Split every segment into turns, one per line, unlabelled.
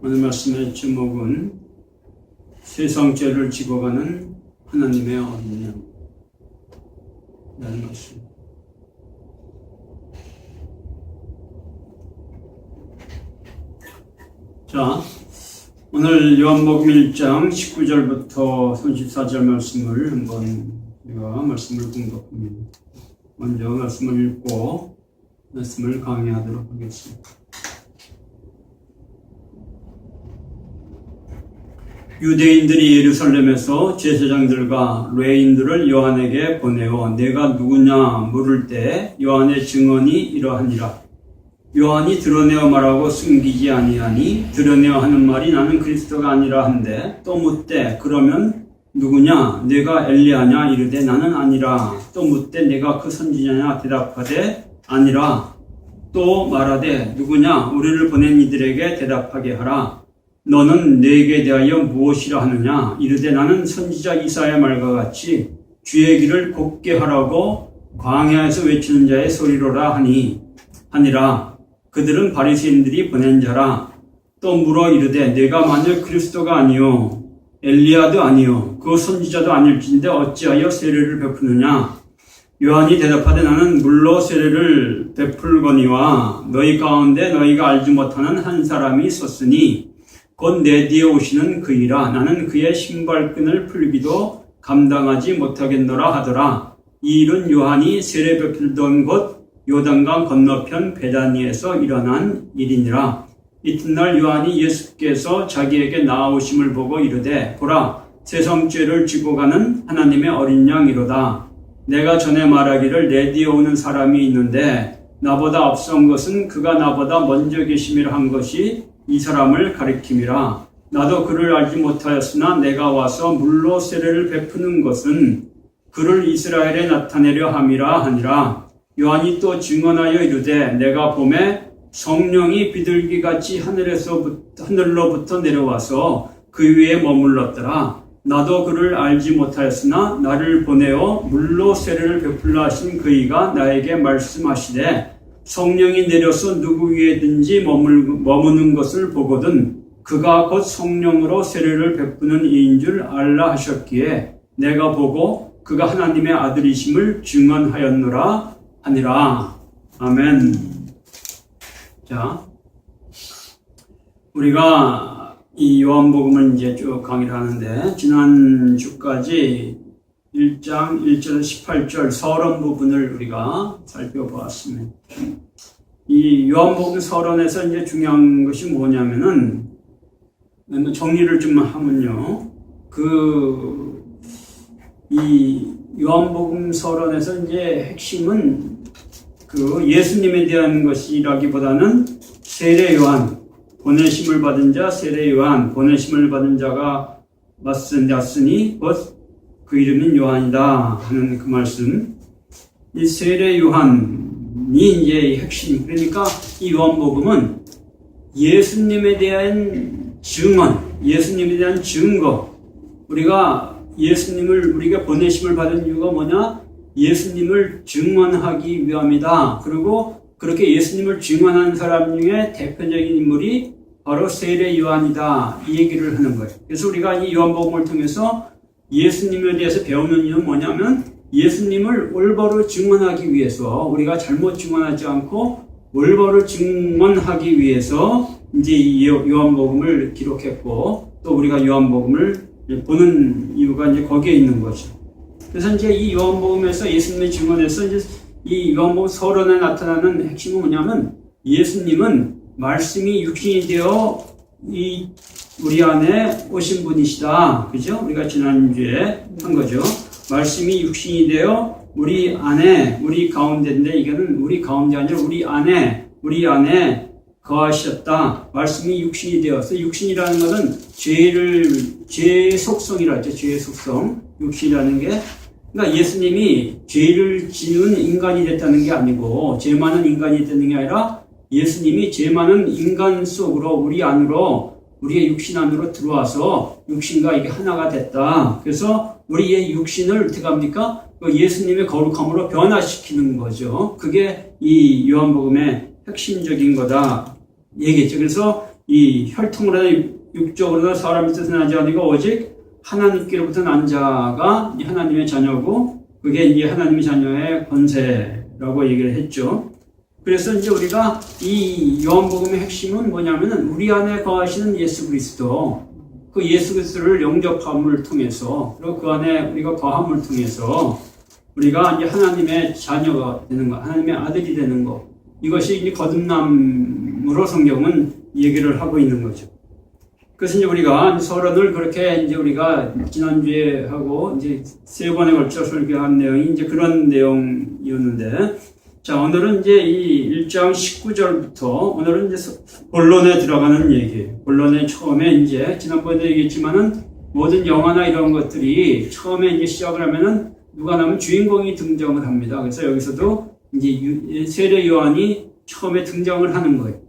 오늘 말씀의 제목은 세상죄를 지고 가는 하나님의 어린 양 라는 말씀. 자, 오늘 요한복음 1장 19절부터 34절 말씀을 한번 제가 말씀을 공독합니다. 먼저 말씀을 읽고 말씀을 강의하도록 하겠습니다. 유대인들이 예루살렘에서 제사장들과 레인들을 요한에게 보내어 내가 누구냐 물을 때 요한의 증언이 이러하니라. 요한이 드러내어 말하고 숨기지 아니하니 드러내어 하는 말이 나는 그리스도가 아니라 한데 또 묻되 그러면 누구냐 내가 엘리야냐 이르되 나는 아니라 또 묻되 내가 그 선지자냐 대답하되 아니라 또 말하되 누구냐 우리를 보낸 이들에게 대답하게 하라. 너는 내게 대하여 무엇이라 하느냐 이르되 나는 선지자 이사야의 말과 같이 주의 길을 곱게 하라고 광야에서 외치는 자의 소리로라 하니라. 그들은 바리새인들이 보낸 자라. 또 물어 이르되 내가 만일 그리스도가 아니요 엘리야도 아니요 그 선지자도 아닐진데 어찌하여 세례를 베푸느냐. 요한이 대답하되 나는 물로 세례를 베풀거니와 너희 가운데 너희가 알지 못하는 한 사람이 있었으니 곧 내 뒤에 오시는 그이라. 나는 그의 신발끈을 풀기도 감당하지 못하겠노라 하더라. 이 일은 요한이 세례 베풀던 곳 요단강 건너편 베다니에서 일어난 일이니라. 이튿날 요한이 예수께서 자기에게 나아오심을 보고 이르되 보라 세상 죄를 지고 가는 하나님의 어린 양이로다. 내가 전에 말하기를 내 뒤에 오는 사람이 있는데 나보다 앞선 것은 그가 나보다 먼저 계심이라 한 것이 이 사람을 가리킴이라. 나도 그를 알지 못하였으나 내가 와서 물로 세례를 베푸는 것은 그를 이스라엘에 나타내려 함이라 하니라. 요한이 또 증언하여 이르되 내가 봄에 성령이 비둘기같이 하늘로부터 내려와서 그 위에 머물렀더라. 나도 그를 알지 못하였으나 나를 보내어 물로 세례를 베풀라 하신 그이가 나에게 말씀하시되 성령이 내려서 누구 위에든지 머무는 것을 보거든 그가 곧 성령으로 세례를 베푸는 이인 줄 알라 하셨기에 내가 보고 그가 하나님의 아들이심을 증언하였노라 하니라. 아멘. 자, 우리가 이 요한복음을 이제 쭉 강의를 하는데 지난주까지 1장 1절 18절 서론 부분을 우리가 살펴보았습니다. 이 요한복음 서론에서 이제 중요한 것이 뭐냐면은 정리를 좀 하면요. 이 요한복음 서론에서 이제 핵심은 예수님에 대한 것이라기보다는 세례 요한, 보내심을 받은 자 세례 요한, 보내심을 받은 자가 왔으니 곧 그 이름은 요한이다 하는 그 말씀. 이 세례 요한이 이제 핵심. 그러니까 이 요한복음은 예수님에 대한 증언, 예수님에 대한 증거. 우리가 보내심을 받은 이유가 뭐냐? 예수님을 증언하기 위함이다. 그리고 그렇게 예수님을 증언한 사람 중에 대표적인 인물이 바로 세례 요한이다. 이 얘기를 하는 거예요. 그래서 우리가 이 요한복음을 통해서 예수님에 대해서 배우는 이유는 뭐냐면 예수님을 올바로 증언하기 위해서 우리가 잘못 증언하지 않고 올바로 증언하기 위해서 이제 이 요한복음을 기록했고 또 우리가 요한복음을 보는 이유가 이제 거기에 있는 거죠. 그래서 이제 이 요한복음에서 예수님의 증언에서 이제 이 요한복음 서론에 나타나는 핵심은 뭐냐면 예수님은 말씀이 육신이 되어 우리 안에 오신 분이시다. 그죠? 우리가 지난주에 한 거죠. 말씀이 육신이 되어 우리 안에, 우리 가운데인데 이거는 우리 가운데 아니라 우리 안에 거하셨다. 말씀이 육신이 되어서 육신이라는 것은 죄의 속성이라죠. 죄의 속성. 육신이라는 게. 그러니까 예수님이 죄를 지은 인간이 됐다는 게 아니고 죄 많은 인간이 됐는 게 아니라 예수님이 죄 많은 인간 속으로 우리 안으로 우리의 육신 안으로 들어와서 육신과 이게 하나가 됐다. 그래서 우리의 육신을 어떻게 합니까? 예수님의 거룩함으로 변화시키는 거죠. 그게 이 요한복음의 핵심적인 거다 얘기했죠. 그래서 이 혈통으로나 육적으로나 사람의 뜻은 나지 아니고 오직 하나님께로부터 난 자가 하나님의 자녀고 그게 이제 하나님의 자녀의 권세라고 얘기를 했죠. 그래서 이제 우리가 이 요한복음의 핵심은 뭐냐면은 우리 안에 거하시는 예수 그리스도, 그 예수 그리스도를 영접함을 통해서 그리고 그 안에 우리가 거함을 통해서 우리가 이제 하나님의 자녀가 되는 것, 하나님의 아들이 되는 것, 이것이 이제 거듭남으로 성경은 얘기를 하고 있는 거죠. 그래서 이제 우리가 서론을 그렇게 이제 우리가 지난주에 하고 이제 3번에 걸쳐 설교한 내용이 이제 그런 내용이었는데, 자, 오늘은 이제 이 1장 19절부터 오늘은 이제 본론에 들어가는 얘기. 본론에 처음에 이제 지난번에도 얘기했지만은 모든 영화나 이런 것들이 처음에 이제 시작을 하면은 누가 나면 주인공이 등장을 합니다. 그래서 여기서도 이제 세례 요한이 처음에 등장을 하는 거예요.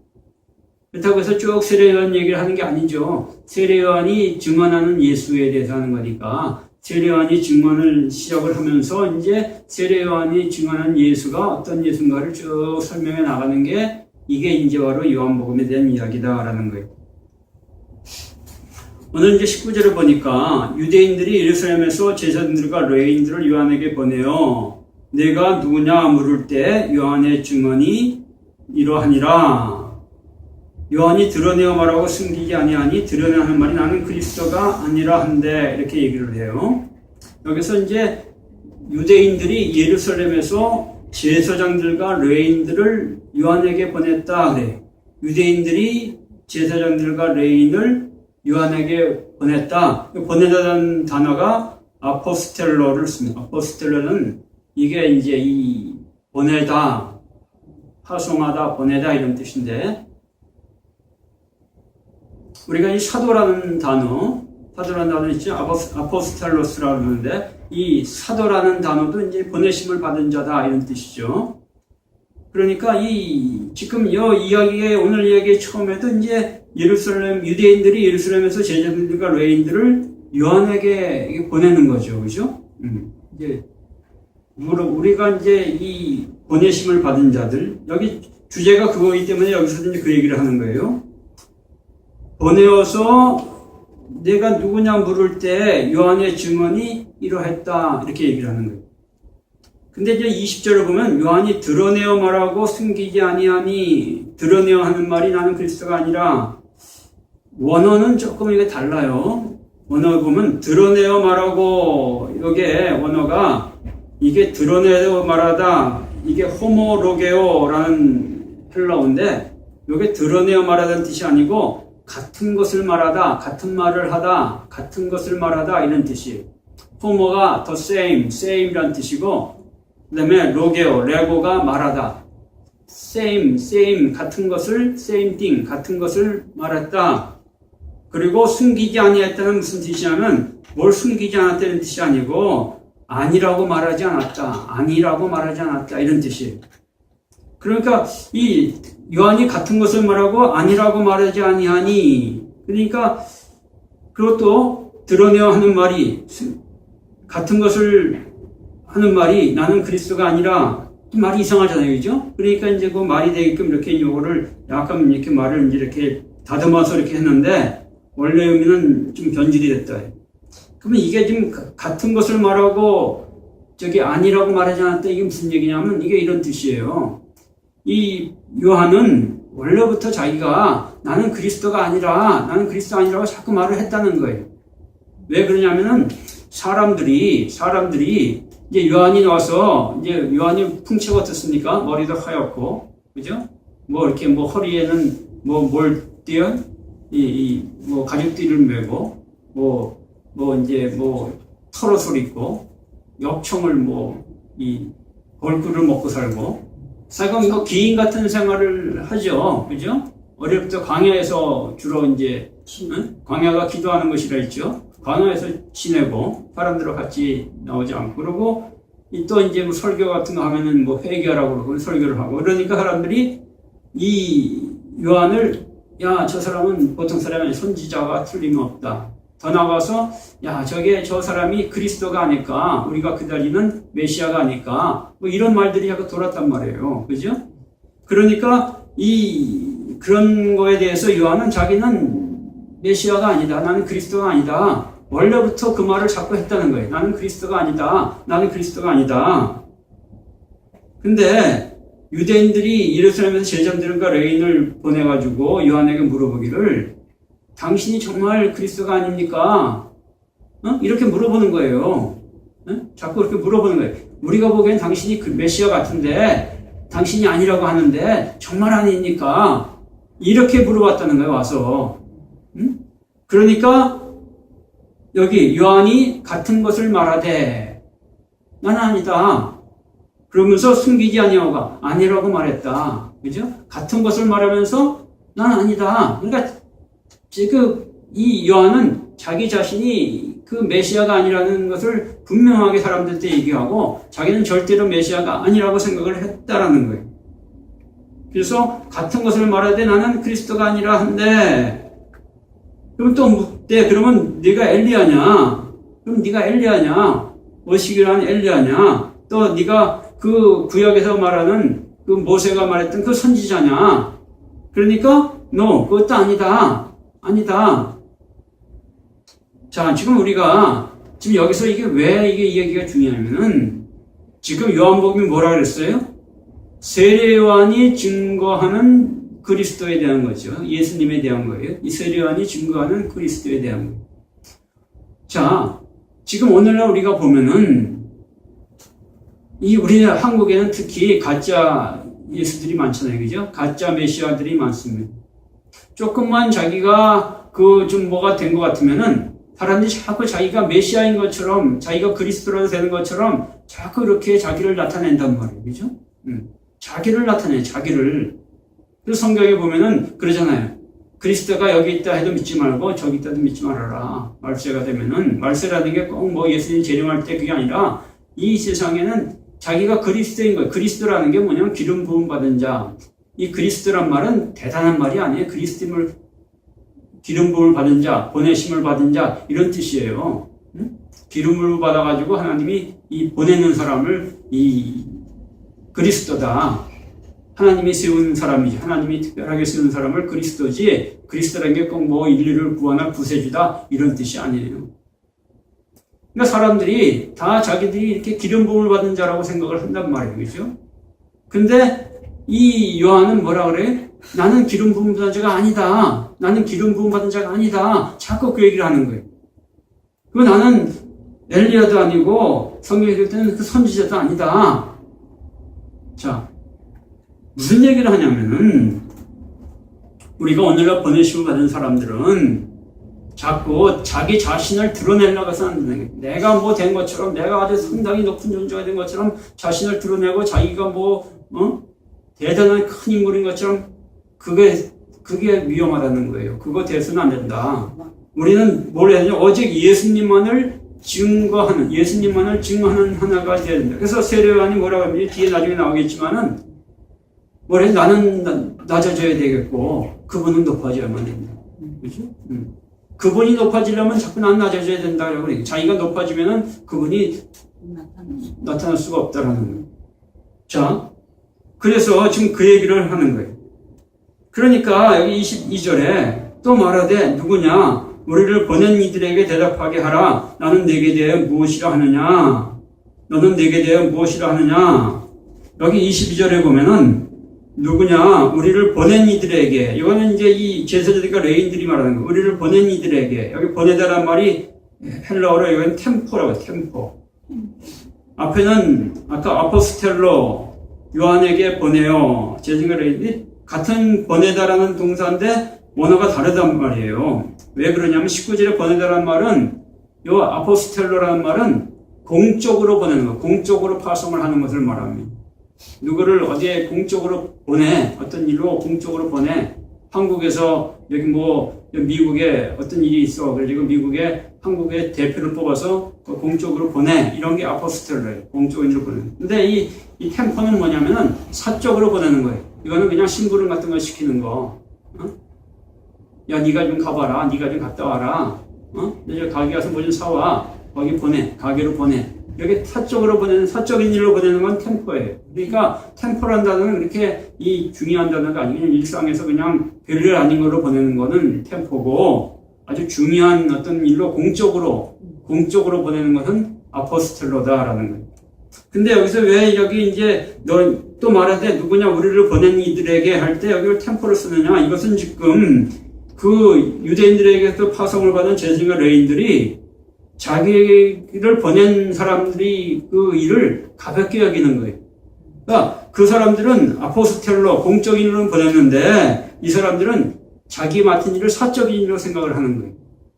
그렇다고 해서 쭉 세례 요한 얘기를 하는 게 아니죠. 세례 요한이 증언하는 예수에 대해서 하는 거니까 세례 요한이 증언을 시작을 하면서 이제 세례 요한이 증언한 예수가 어떤 예수인가를 쭉 설명해 나가는 게 이게 이제 바로 요한복음에 대한 이야기다라는 거예요. 오늘 이제 19절을 보니까 유대인들이 예루살렘에서 제사장들과 레위인들을 요한에게 보내어 내가 누구냐 물을 때 요한의 증언이 이러하니라. 요한이 드러내어 말하고 숨기지 아니하니 드러내어 하는 말이 나는 그리스도가 아니라 한데 이렇게 얘기를 해요. 여기서 이제 유대인들이 예루살렘에서 제사장들과 레위인들을 요한에게 보냈다 그래요. 유대인들이 제사장들과 레위인을 요한에게 보냈다. 보내다는 단어가 아포스텔로를 씁니다. 아포스텔로는 이게 이제 이 보내다, 파송하다, 보내다 이런 뜻인데, 우리가 이 사도라는 단어 있죠. 아포스텔로스라고 하는데, 이 사도라는 단어도 이제 보내심을 받은 자다 이런 뜻이죠. 그러니까 지금 이 이야기의 오늘 이야기의 처음에도 이제 유대인들이 예루살렘에서 제자들과 레위인들을 요한에게 보내는 거죠. 그죠? 이제 우리가 이제 이 보내심을 받은 자들, 여기 주제가 그거이기 때문에 여기서 이제 그 얘기를 하는 거예요. 보내어서 내가 누구냐 물을 때 요한의 증언이 이러했다 이렇게 얘기를 하는 거예요. 근데 이제 20절을 보면 요한이 드러내어 말하고 숨기지 아니하니, 드러내어 하는 말이 나는 그리스도가 아니라, 원어는 조금 이게 달라요. 원어 보면 드러내어 말하고, 이게 원어가 이게 드러내어 말하다, 이게 호모로게오라는 헬라어인데 이게 드러내어 말하다는 뜻이 아니고 같은 것을 말하다, 같은 말을 하다, 같은 것을 말하다 이런 뜻이에요. 호모가 the same이란 뜻이고, 그 다음에 로게오, 레고가 말하다. same, 같은 것을, same thing, 같은 것을 말했다. 그리고 숨기지 아니했다는 무슨 뜻이냐면, 뭘 숨기지 않았다는 뜻이 아니고, 아니라고 말하지 않았다, 이런 뜻이에요. 그러니까, 이 요한이 같은 것을 말하고, 아니라고 말하지 아니하니, 그러니까, 그것도 드러내어 하는 말이, 같은 것을 하는 말이 나는 그리스도가 아니라, 말이 이상하잖아요, 그죠? 그러니까 이제 그 말이 되게끔 이렇게 요거를 약간 이렇게 말을 이제 이렇게 다듬어서 이렇게 했는데, 원래 의미는 좀 변질이 됐다. 그러면 이게 지금 같은 것을 말하고, 아니라고 말하지 않았다. 이게 무슨 얘기냐면, 이게 이런 뜻이에요. 이 요한은 원래부터 자기가 나는 그리스도가 아니라고 자꾸 말을 했다는 거예요. 왜 그러냐면은, 사람들이 이제 요한이 나와서, 이제 요한이 풍채가 어떻습니까? 머리도 하얗고, 그죠? 이렇게 허리에는 뭘 띄어? 가죽띠를 메고, 털옷을 입고, 엽총을 벌꿀을 먹고 살고, 사실 기인 같은 생활을 하죠. 그죠? 어릴 때부터 광야에서 주로 이제, 광야가 기도하는 것이라 했죠. 광야에서 지내고, 사람들과 같이 나오지 않고, 그러고, 또 이제 설교 같은 거 하면은 회개하라고 그러고, 설교를 하고, 그러니까 사람들이 이 요한을, 야, 저 사람은 보통 사람이 선지자가 틀림없다. 더 나아가서, 야, 저 사람이 그리스도가 아닐까, 우리가 기다리는 메시아가 아닐까, 이런 말들이 약간 돌았단 말이에요. 그죠? 그러니까, 그런 거에 대해서 요한은 자기는 메시아가 아니다. 나는 그리스도가 아니다. 원래부터 그 말을 자꾸 했다는 거예요. 나는 그리스도가 아니다. 나는 그리스도가 아니다. 근데 유대인들이 예루살렘에서 제자들과 레인을 보내가지고 요한에게 물어보기를 당신이 정말 그리스도가 아닙니까? 이렇게 물어보는 거예요. 자꾸 이렇게 물어보는 거예요. 우리가 보기엔 당신이 그 메시아 같은데 당신이 아니라고 하는데 정말 아닙니까? 이렇게 물어봤다는 거예요. 와서. 그러니까 여기 요한이 같은 것을 말하되 나는 아니다. 그러면서 숨기지 아니하고가 아니라고 말했다. 그죠? 같은 것을 말하면서 나는 아니다. 그러니까 지금 이 요한은 자기 자신이 그 메시아가 아니라는 것을 분명하게 사람들한테 얘기하고 자기는 절대로 메시아가 아니라고 생각을 했다라는 거예요. 그래서 같은 것을 말하되 나는 그리스도가 아니라 한데 그럼 또 묻되 그러면 네가 엘리야냐? 그럼 네가 엘리야냐? 오시기란 엘리야냐? 또 네가 그 구약에서 말하는 그 모세가 말했던 그 선지자냐? 그러니까 그것도 아니다. 아니다. 자, 지금 우리가 지금 여기서 이게 왜 이게 이 얘기가 중요하냐면은 지금 요한복음이 뭐라 그랬어요? 세례 요한이 증거하는 그리스도에 대한 거죠. 예수님에 대한 거예요. 이 세례 요한이 증거하는 그리스도에 대한 거예요. 자, 지금 오늘날 우리가 보면은 이 우리 한국에는 특히 가짜 예수들이 많잖아요. 그죠? 가짜 메시아들이 많습니다. 조금만 자기가 그 좀 뭐가 된 것 같으면은 사람들이 자꾸 자기가 메시아인 것처럼 자기가 그리스도로 되는 것처럼 자꾸 이렇게 자기를 나타낸단 말이에요. 그죠? 자기를 나타내, 자기를. 그래서 성경에 보면은 그러잖아요. 그리스도가 여기 있다 해도 믿지 말고 저기 있다도 믿지 말아라. 말세가 되면은 말세라는 게 꼭 뭐 예수님 재림할 때 그게 아니라 이 세상에는 자기가 그리스도인 거예요. 그리스도라는 게 뭐냐면 기름 부음 받은 자. 이 그리스도란 말은 대단한 말이 아니에요. 그리스도를 기름 부음을 받은 자, 보내심을 받은 자 이런 뜻이에요. 기름을 받아가지고 하나님이 이 보내는 사람을 이 그리스도다. 하나님이 세운 사람이지. 하나님이 특별하게 세운 사람을 그리스도지. 그리스도라는 게 꼭 뭐 인류를 구원할 구세주다 이런 뜻이 아니에요. 그러니까 사람들이 다 자기들이 이렇게 기름 부음을 받은 자라고 생각을 한단 말이에요. 그죠? 근데 이 요한은 뭐라 그래? 나는 기름 부음 받은 자가 아니다. 나는 기름 부음 받은 자가 아니다. 자꾸 그 얘기를 하는 거예요. 그리고 나는 엘리야도 아니고 성경에 읽을 때는 그 선지자도 아니다. 자, 무슨 얘기를 하냐면은 우리가 오늘날 보내심을 받은 사람들은 자꾸 자기 자신을 드러내려고 해서 안 되는 거예요. 내가 뭐 된 것처럼 내가 아주 상당히 높은 존재가 된 것처럼 자신을 드러내고 자기가 대단한 큰 인물인 것처럼 그게 위험하다는 거예요. 그거 돼서는 안 된다. 우리는 뭘 해야 되냐? 오직 예수님만을 증거하는 하나가 되어야 된다. 그래서 세례 요한이 뭐라고 하면 뒤에 나중에 나오겠지만은 나는 낮아져야 되겠고 그분은 높아져야만 된다. 그렇죠? 그분이 높아지려면 자꾸 나는 낮아져야 된다고 그래요. 자기가 높아지면은 그분이 나타날 수가 없다라는 거예요. 자, 그래서 지금 그 얘기를 하는 거예요. 그러니까 여기 22절에 또 말하되 누구냐? 우리를 보낸 이들에게 대답하게 하라. 나는 내게 대해 무엇이라 하느냐? 너는 내게 대해 무엇이라 하느냐? 여기 22절에 보면은 누구냐? 우리를 보낸 이들에게. 이거는 이제 이 제사장들과 레인들이 말하는 거예요. 우리를 보낸 이들에게. 여기 보내다란 말이 헬라어로 여기는 템포라고 템포. 앞에는 아까 아포스텔로 요한에게 보내요. 제사장과 레인들이 같은 보내다라는 동사인데 원어가 다르단 말이에요. 왜 그러냐면 19절에 보내다라는 말은 요 아포스텔로라는 말은 공적으로 보내는 거, 공적으로 파송을 하는 것을 말합니다. 누구를 어디에 공적으로 보내, 어떤 일로 공적으로 보내. 한국에서 여기 미국에 어떤 일이 있어. 그래서 미국에 한국의 대표를 뽑아서 공적으로 보내. 이런 게 아포스텔로예요. 공적으로 보내는. 근데 이 템포는 뭐냐면은 사적으로 보내는 거예요. 이거는 그냥 심부름 같은 걸 시키는 거. 야, 네가 좀 가봐라. 네가 좀 갔다 와라. 너 가게 가서 뭐 좀 사와. 거기 보내. 가게로 보내. 여기 사적으로 보내는, 사적인 일로 보내는 건 템포예요. 그러니까 템포란 단어는 그렇게 이 중요한 단어가 아니고 그냥 일상에서 그냥 별일 아닌 걸로 보내는 거는 템포고, 아주 중요한 어떤 일로 공적으로 보내는 것은 아포스텔로다라는 거예요. 근데 여기서 왜 여기 이제 너 또 말하되 누구냐 우리를 보낸 이들에게 할 때 여기를 템포를 쓰느냐, 이것은 지금 그 유대인들에게서 파송을 받은 제사장과 레위인들이 자기를 보낸 사람들이 그 일을 가볍게 여기는 거예요. 그러니까 그 사람들은 아포스텔로 공적인 일로 보냈는데 이 사람들은 자기 맡은 일을 사적인 일로 생각을 하는 거예요.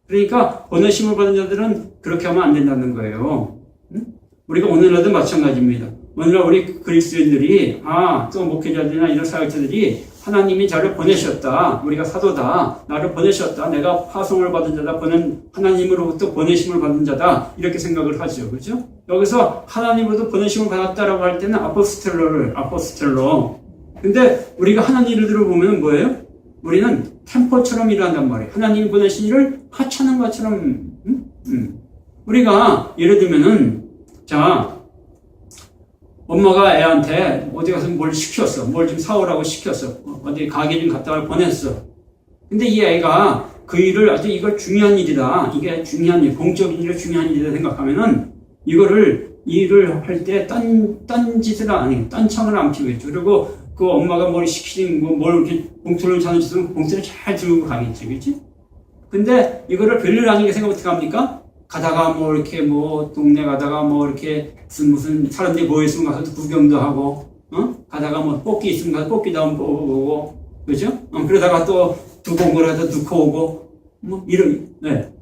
그러니까 보내심을 받은 자들은 그렇게 하면 안 된다는 거예요. 우리가 오늘날도 마찬가지입니다. 오늘날 우리 그리스도인들이 또 목회자들이나 이런 사역자들이 하나님이 저를 보내셨다, 우리가 사도다, 나를 보내셨다, 내가 파송을 받은 자다, 하나님으로부터 보내심을 받은 자다, 이렇게 생각을 하죠. 그렇죠? 여기서 하나님으로부터 보내심을 받았다라고 할 때는 아포스텔로. 근데 우리가 하는 일들을 보면 뭐예요? 우리는 템포처럼 일한단 말이에요. 하나님이 보내신 일을 하찮은 것처럼. 우리가 예를 들면은, 엄마가 애한테 어디 가서 뭘 시켰어. 뭘 좀 사오라고 시켰어. 어디 가게 좀 갔다 보냈어. 근데 이 애가 그 일을 아주 이걸 중요한 일이다. 이게 중요한 일, 공적인 일을 중요한 일이다 생각하면은 일을 할 때 딴청을 안 피우겠죠. 그리고 그 엄마가 뭘 시키든 뭘 이렇게 봉투를 자는 짓은 봉투를 잘 들고 가겠지. 그치? 근데 이거를 별일 아니게 생각 어떻게 합니까? 가다가 이렇게 동네 가다가 이렇게 무슨 사람들이 모여있으면 가서 구경도 하고, 가다가 뽑기 있으면 가서 뽑기도 한번 뽑아보고, 그죠? 그러다가 또 두고 온 거라도 두고 오고,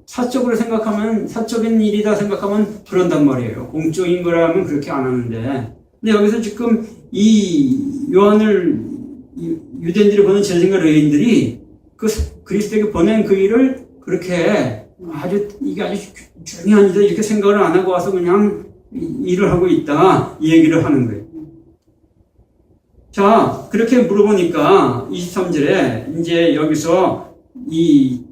사적으로 생각하면, 사적인 일이다 생각하면 그런단 말이에요. 공적인 거라면 그렇게 안 하는데. 근데 여기서 지금 이 요한을 유대인들이 보낸 제사장과 레위인들이 그 그리스도에게 보낸 그 일을 그렇게 이게 아주 중요한 일이다 이렇게 생각을 안 하고 와서 그냥 일을 하고 있다, 이 얘기를 하는 거예요. 자, 그렇게 물어보니까 23절에 이제 여기서 이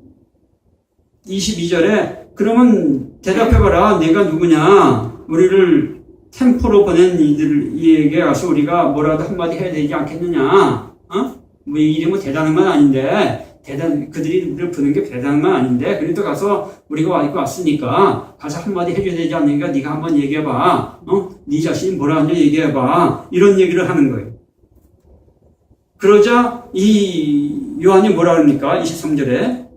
22절에 그러면 대답해봐라, 내가 누구냐, 우리를 템포로 보낸 이들에게 가서 우리가 뭐라도 한마디 해야 되지 않겠느냐, 이 일이 대단한 건 아닌데, 그들이 우리를 부는 게 대단한 건 아닌데, 그래도 가서 우리가 왔으니까 가서 한마디 해줘야 되지 않으니까 네가 한번 얘기해봐. 네 자신이 뭐라 하냐 얘기해봐. 이런 얘기를 하는 거예요. 그러자 이 요한이 뭐라 그럽니까? 23절에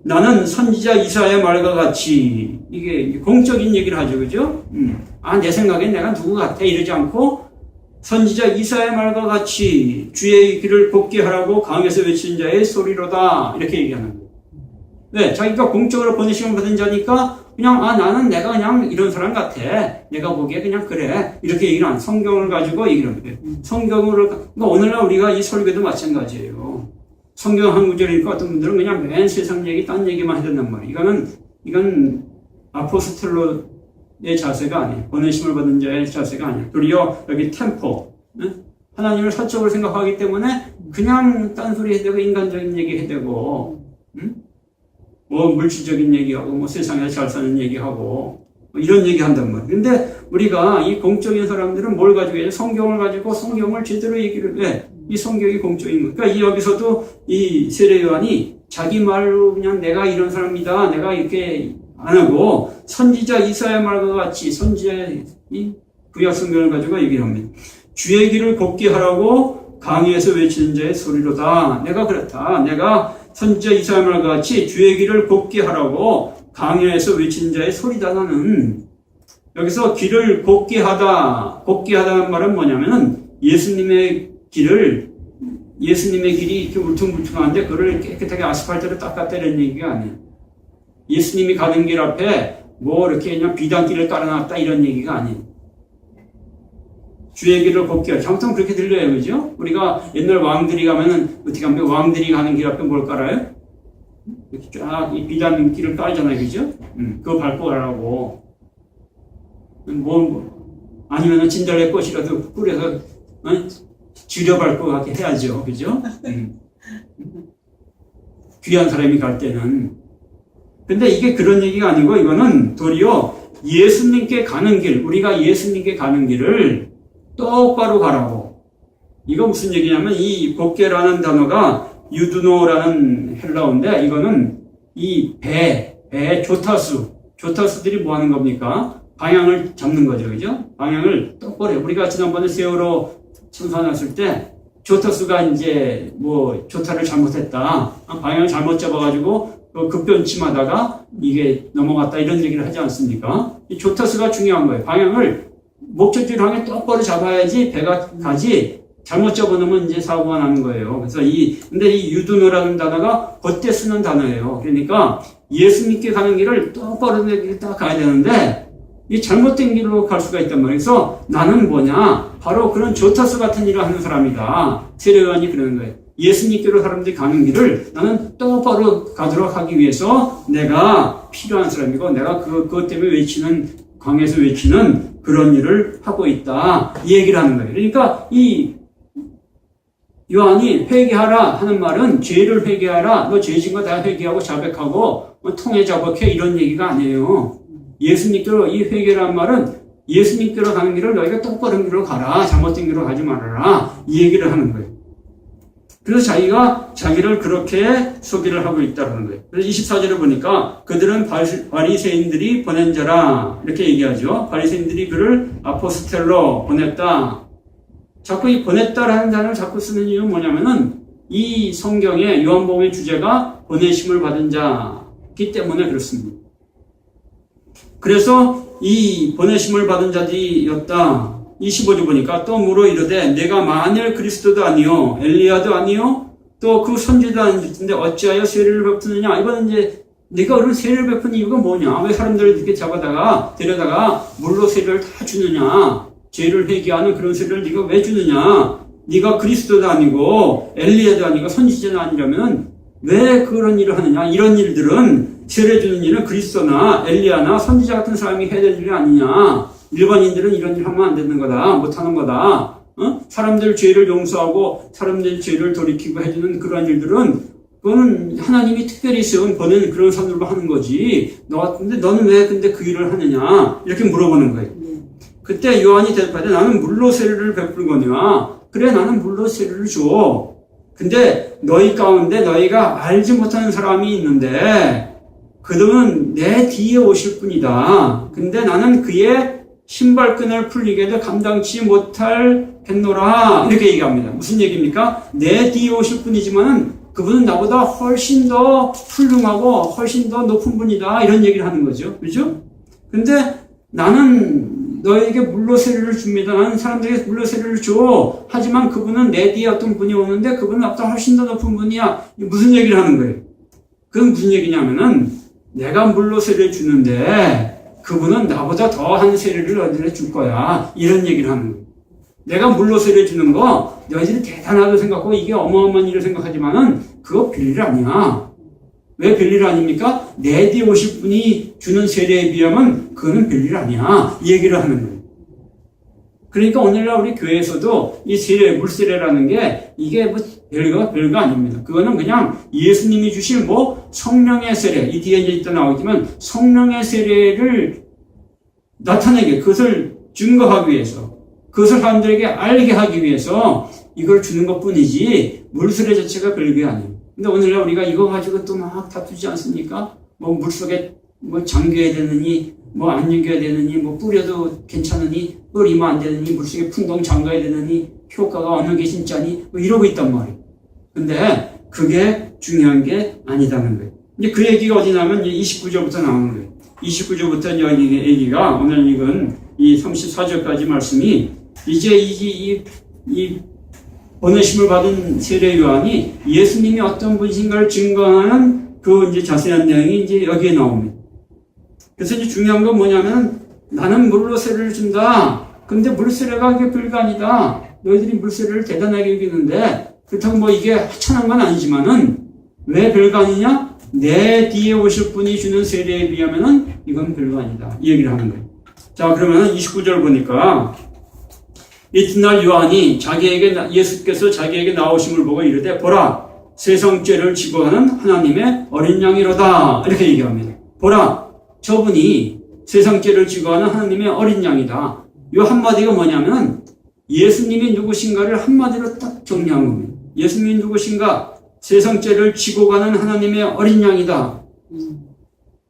나는 선지자 이사야의 말과 같이, 이게 공적인 얘기를 하죠. 그죠? 내 생각엔 내가 누구 같아 이러지 않고 선지자 이사야의 말과 같이 주의 길을 곱게 하라고 강에서 외치는 자의 소리로다, 이렇게 얘기하는 거예요. 네, 자기가 공적으로 보내심을 받은 자니까 그냥 나는 내가 그냥 이런 사람 같아, 내가 보기에 그냥 그래, 이렇게 얘기를 안, 성경을 가지고 얘기를 하는 거예요. 그러니까 오늘날 우리가 이 설교도 마찬가지예요. 성경 한 구절 읽고 어떤 분들은 그냥 맨 세상 얘기, 딴 얘기만 해댄단 말이에요. 이건 아포스텔로의 자세가 아니에요. 보내심을 받은 자의 자세가 아니에요. 도리어 여기 템포, 하나님을 사적으로 생각하기 때문에 그냥 딴소리 해대고 인간적인 얘기 해대고, 물질적인 얘기하고 세상에서 잘 사는 얘기하고 이런 얘기 한단 말이에요. 근데 우리가 이 공적인 사람들은 뭘 가지고 해요? 성경을 가지고 성경을 제대로 얘기를 해. 이 성경이 공적인 거. 그러니까 여기서도 이 세례 요한이 자기 말로 그냥 내가 이런 사람이다, 내가 이렇게 안 하고 선지자 이사야 말과 같이 선지자의 이 구약 성경을 가지고 얘기를 합니다. 주의 길을 곱게 하라고 강에서 외치는 자의 소리로다. 내가 그렇다. 내가 선지자 이사야 말과 같이 주의 길을 곱게 하라고 강에서 외치는 자의 소리다. 나는 여기서 길을 곱게 하다는 말은 뭐냐면은 예수님의 길이 이렇게 울퉁불퉁한데 그거를 깨끗하게 아스팔트로 닦았다는 얘기가 아니에요. 예수님이 가는 길 앞에 이렇게 그냥 비단길을 깔아놨다 이런 얘기가 아니에요. 주의 길을 곱게 하라. 정통 그렇게 들려요, 그죠? 우리가 옛날 왕들이 가면은 어떻게 하면 왕들이 가는 길 앞에 뭘 깔아요? 이렇게 쫙 이 비단길을 깔잖아요, 그죠? 그거 밟고 가라고. 아니면은 진달래꽃이라도 뿌려서 지려밟고 가게 해야죠. 그죠? 귀한 사람이 갈 때는. 근데 이게 그런 얘기가 아니고 이거는 도리어 예수님께 가는 길, 우리가 예수님께 가는 길을 똑바로 가라고. 이거 무슨 얘기냐면 이 복개라는 단어가 유두노라는 헬라어인데 이거는 이 배의 조타수들이 뭐 하는 겁니까? 방향을 잡는 거죠. 그죠? 방향을 똑바로 해. 우리가 지난번에 세월호 참사 났을 때 조타수가 이제 뭐 조타를 잘못했다. 방향을 잘못 잡아가지고 급변침하다가 이게 넘어갔다 이런 얘기를 하지 않습니까? 이 조타수가 중요한 거예요. 방향을 목적지를 향해 똑바로 잡아야지 배가 가지 잘못 잡아놓으면 이제 사고가 나는 거예요. 그래서 근데 이 유두노라는 단어가 그때 쓰는 단어예요. 그러니까 예수님께 가는 길을 똑바로 딱 가야 되는데 이 잘못된 길로 갈 수가 있단 말이에요. 그래서 나는 뭐냐? 바로 그런 조타수 같은 일을 하는 사람이다. 세례요한이 그러는 거예요. 예수님께로 사람들이 가는 길을 나는 똑바로 가도록 하기 위해서 내가 필요한 사람이고 내가 그것 때문에 광야에서 외치는 그런 일을 하고 있다. 이 얘기를 하는 거예요. 그러니까 이 요한이 회개하라 하는 말은 죄를 회개하라. 너 죄진 거 다 회개하고 자백하고 통해 자백해 이런 얘기가 아니에요. 예수님께로 이 회개라는 말은 예수님께로 가는 길을 너희가 똑바른 길로 가라. 잘못된 길로 가지 말아라. 이 얘기를 하는 거예요. 그래서 자기를 그렇게 소개를 하고 있다는 거예요. 그래서 24절을 보니까 그들은 바리새인들이 보낸 자라 이렇게 얘기하죠. 바리새인들이 그를 아포스텔로 보냈다. 자꾸 이 보냈다라는 단어를 자꾸 쓰는 이유는 뭐냐면은 이 성경의 요한복음의 주제가 보내심을 받은 자이기 때문에 그렇습니다. 그래서 이 보내심을 받은 자들이었다. 25절 보니까 또 물어 이르되 내가 만일 그리스도도 아니요 엘리야도 아니요 또 그 선지자도 아닌데 어찌하여 세례를 베푸느냐. 이거는 이제 네가 그런 세례를 베푸는 이유가 뭐냐. 왜 사람들을 이렇게 데려다가 물로 세례를 다 주느냐. 죄를 회개하는 그런 세례를 네가 왜 주느냐. 네가 그리스도도 아니고 엘리야도 아니고 선지자도 아니라면 왜 그런 일을 하느냐. 이런 일들은 세례 주는 일은 그리스도나 엘리야나 선지자 같은 사람이 해야 될 일이 아니냐. 일반인들은 이런 일 하면 안 되는 거다. 못하는 거다. 사람들 죄를 용서하고 사람들 죄를 돌이키고 해주는 그런 일들은 그거는 하나님이 특별히 세운 보낸 그런 사람들로 하는 거지. 근데 너는 왜 근데 그 일을 하느냐. 이렇게 물어보는 거예요. 그때 요한이 대답하되 나는 물로 세례를 베풀 거냐. 그래 나는 물로 세례를 줘. 근데 너희 가운데 너희가 알지 못하는 사람이 있는데 그들은 내 뒤에 오실 분이다. 근데 나는 그의 신발끈을 풀리게도 감당치 못하겠노라. 이렇게 얘기합니다. 무슨 얘기입니까? 내 뒤에 오실 분이지만은 그분은 나보다 훨씬 더 훌륭하고 훨씬 더 높은 분이다. 이런 얘기를 하는 거죠. 그죠? 근데 나는 너에게 물로 세례를 줍니다. 나는 사람들에게 물로 세례를 줘. 하지만 그분은 내 뒤에 어떤 분이 오는데 그분은 나보다 훨씬 더 높은 분이야. 무슨 얘기를 하는 거예요? 그건 무슨 얘기냐면은 내가 물로 세례를 주는데 그분은 나보다 더한 세례를 너희들에 줄 거야. 이런 얘기를 하는 거예요. 내가 물로 세례 주는 거 너희들이 대단하다고 생각하고 이게 어마어마한 일을 생각하지만은 그거 별일 아니야. 왜 별일 아닙니까? 내 뒤에 오실 분이 주는 세례에 비하면 그거는 별일 아니야. 이 얘기를 하는 거예요. 그러니까 오늘날 우리 교회에서도 이 세례, 물세례라는 게 이게 뭐 별거 아닙니다. 그거는 그냥 예수님이 주신 성령의 세례, 이 뒤에 이제 또 나오지만 성령의 세례를 나타내게, 그것을 증거하기 위해서, 그것을 사람들에게 알게 하기 위해서 이걸 주는 것 뿐이지 물세례 자체가 별게 아니에요. 근데 오늘날 우리가 이거 가지고 또 막 다투지 않습니까? 물속에 잠겨야 되느니, 안 잠겨야 되느니, 뿌려도 괜찮으니, 뿌리면 안 되느니, 물속에 풍덩 잠가야 되느니, 효과가 어느 게 진짜니, 이러고 있단 말이에요. 근데 그게 중요한 게 아니다는 거예요. 이제 그 얘기가 어디 나면 29절부터 나오는 거예요. 29절부터 여기 얘기가 오늘 읽은 이 34절까지 말씀이 이제 이 보내심을 받은 세례 요한이 예수님이 어떤 분이신가를 증거하는 그 이제 자세한 내용이 이제 여기에 나옵니다. 그래서 이제 중요한 건 뭐냐면 나는 물로 세례를 준다. 근데 물세례가 그게 별거 아니다. 너희들이 물세례를 대단하게 여기는데 그렇다고 이게 하찮은 건 아니지만은 왜 별거 아니냐? 내 뒤에 오실 분이 주는 세례에 비하면은 이건 별거 아니다. 이 얘기를 하는 거예요. 자, 그러면은 29절 보니까 이튿날 요한이 예수께서 자기에게 나오심을 보고 이르되 보라 세상 죄를 지고하는 하나님의 어린 양이로다. 이렇게 얘기합니다. 보라 저분이 세상 죄를 지고 가는 하나님의 어린 양이다. 이 한마디가 뭐냐면 예수님이 누구신가를 한마디로 딱 정리한 겁니다. 예수님이 누구신가? 세상 죄를 지고 가는 하나님의 어린 양이다.